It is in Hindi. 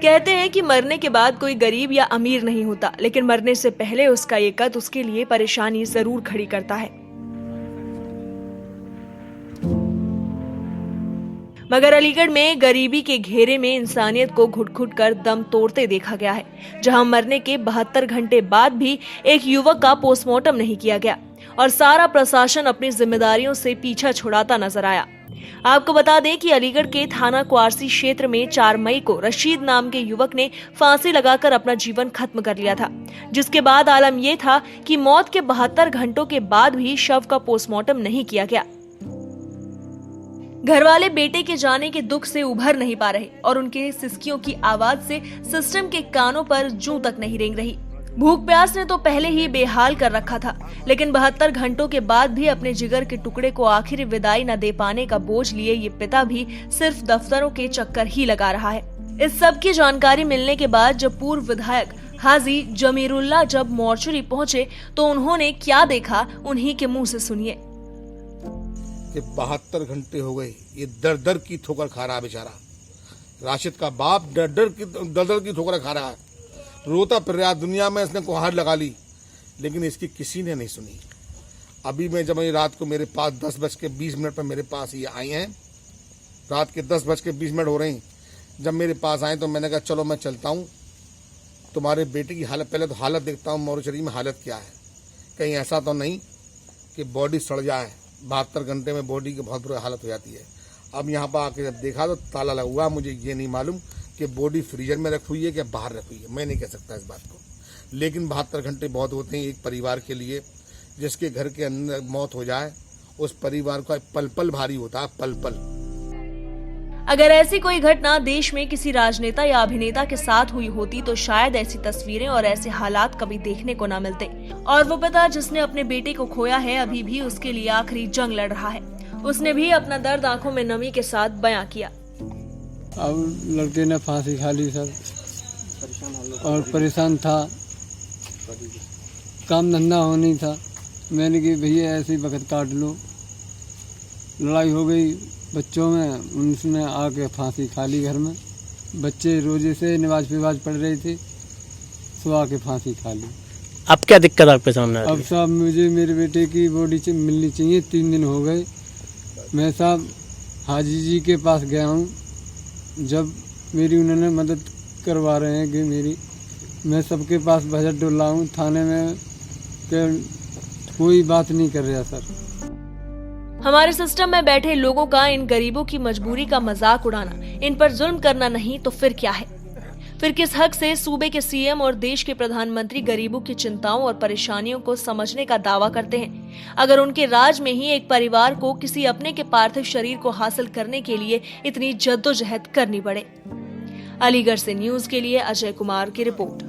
कहते हैं कि मरने के बाद कोई गरीब या अमीर नहीं होता, लेकिन मरने से पहले उसका ये कद उसके लिए परेशानी जरूर खड़ी करता है। मगर अलीगढ़ में गरीबी के घेरे में इंसानियत को घुट-घुट कर दम तोड़ते देखा गया है, जहां मरने के 72 घंटे बाद भी एक युवक का पोस्टमार्टम नहीं किया गया और सारा प्रशासन अपनी जिम्मेदारियों से पीछा छुड़ाता नजर आया। आपको बता दें कि अलीगढ़ के थाना क्वारसी क्षेत्र में 4 मई को रशीद नाम के युवक ने फांसी लगाकर अपना जीवन खत्म कर लिया था, जिसके बाद आलम यह था कि मौत के 72 घंटों के बाद भी शव का पोस्टमार्टम नहीं किया गया। घरवाले बेटे के जाने के दुख से उभर नहीं पा रहे और उनके सिसकियों की आवाज से सिस्टम के कानों पर जूं तक नहीं रेंग रही। भूख प्यास ने तो पहले ही बेहाल कर रखा था, लेकिन 72 घंटों के बाद भी अपने जिगर के टुकड़े को आखिरी विदाई न दे पाने का बोझ लिए ये पिता भी सिर्फ दफ्तरों के चक्कर ही लगा रहा है। इस सब की जानकारी मिलने के बाद जब पूर्व विधायक हाजी जमीरुल्लाह जब मोर्चरी पहुंचे तो उन्होंने क्या देखा, उन्हीं के मुंह से सुनिए। 72 घंटे हो गए, ये दर दर की ठोकर खा रहा बेचारा। राशिद का बाप दर दर की ठोकर खा रहा है, रोता फिर रहा दुनिया में। इसने गुहार लगा ली, लेकिन इसकी किसी ने नहीं सुनी। अभी मैं जब रात को मेरे पास 10:20 पर मेरे पास ये आए हैं, रात के 10:20 हो रहे हैं, जब मेरे पास आए तो मैंने कहा चलो मैं चलता हूँ, तुम्हारे बेटे की हालत पहले तो हालत देखता हूँ मोर्चरी में हालत क्या है, कहीं ऐसा तो नहीं कि बॉडी सड़ जाए। 72 घंटे में बॉडी की बहुत बुरी हालत हो जाती है। अब यहाँ पर आके जब देखा तो ताला लगा हुआ। मुझे ये नहीं मालूम कि बॉडी फ्रीजर में रखी हुई है कि बाहर रखी हुई है, मैं नहीं कह सकता इस बात को। लेकिन 72 घंटे बहुत होते हैं एक परिवार के लिए। जिसके घर के अंदर मौत हो जाए उस परिवार का पल पल भारी होता है, पल पल। अगर ऐसी कोई घटना देश में किसी राजनेता या अभिनेता के साथ हुई होती तो शायद ऐसी तस्वीरें और ऐसे हालात कभी देखने को न मिलते। और वो पिता जिसने अपने बेटे को खोया है अभी भी उसके लिए आखिरी जंग लड़ रहा है। उसने भी अपना दर्द आंखों में नमी के साथ बयां किया। अब लड़के ने फांसी खा ली सर, और परेशान था, काम धंधा हो नहीं था। मैंने कि भैया ऐसे ही वक्त काट लो। लड़ाई हो गई बच्चों में, उनने आके फांसी खा ली। घर में बच्चे रोजे से नमाज फिवाज पढ़ रहे थे, सो आके फांसी खा ली। अब क्या दिक्कत आपके सामने? अब साहब मुझे मेरे बेटे की बॉडी मिलनी चाहिए। 3 दिन हो गए, मैं साहब हाजी जी के पास गया हूँ, जब मेरी उन्होंने मदद करवा रहे हैं कि मेरी, मैं सबके पास बजट डोला हूँ थाने में, कोई बात नहीं कर रहा सर। हमारे सिस्टम में बैठे लोगों का इन गरीबों की मजबूरी का मजाक उड़ाना, इन पर जुल्म करना नहीं तो फिर क्या है? फिर किस हक से सूबे के सीएम और देश के प्रधानमंत्री गरीबों की चिंताओं और परेशानियों को समझने का दावा करते हैं, अगर उनके राज में ही एक परिवार को किसी अपने के पार्थिव शरीर को हासिल करने के लिए इतनी जद्दोजहद करनी पड़े। अलीगढ़ से न्यूज के लिए अजय कुमार की रिपोर्ट।